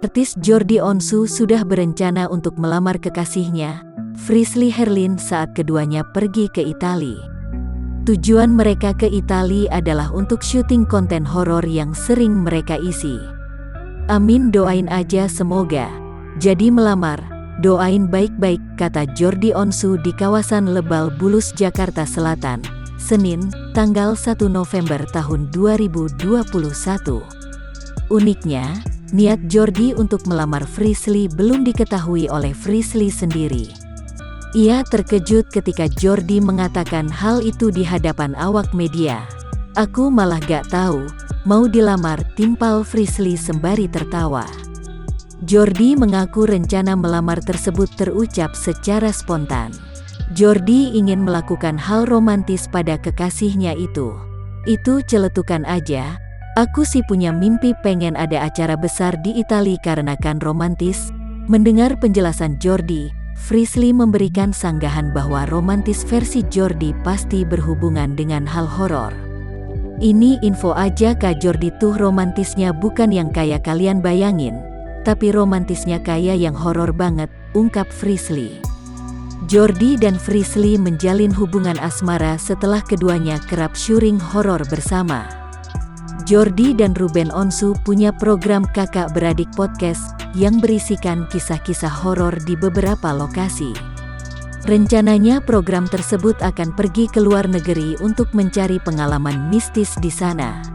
Artis Jordi Onsu sudah berencana untuk melamar kekasihnya, Frisly Herlin, saat keduanya pergi ke Italia. Tujuan mereka ke Italia adalah untuk syuting konten horor yang sering mereka isi. Amin, doain aja semoga jadi melamar, doain baik-baik, kata Jordi Onsu di kawasan Lebak Bulus, Jakarta Selatan, Senin, tanggal 1 November tahun 2021. Uniknya, niat Jordi untuk melamar Frisly belum diketahui oleh Frisly sendiri. Ia terkejut ketika Jordi mengatakan hal itu di hadapan awak media. "Aku malah gak tahu mau dilamar," timpal Frisly sembari tertawa. Jordi mengaku rencana melamar tersebut terucap secara spontan. Jordi ingin melakukan hal romantis pada kekasihnya itu. "Itu celetukan aja. Aku sih punya mimpi pengen ada acara besar di Italia karena kan romantis." Mendengar penjelasan Jordi, Frisly memberikan sanggahan bahwa romantis versi Jordi pasti berhubungan dengan hal horor. "Ini info aja Kak Jordi, tuh romantisnya bukan yang kayak kalian bayangin, tapi romantisnya kayak yang horor banget," ungkap Frisly. Jordi dan Frisly menjalin hubungan asmara setelah keduanya kerap syuting horor bersama. Jordi dan Ruben Onsu punya program kakak beradik podcast yang berisikan kisah-kisah horor di beberapa lokasi. Rencananya program tersebut akan pergi ke luar negeri untuk mencari pengalaman mistis di sana.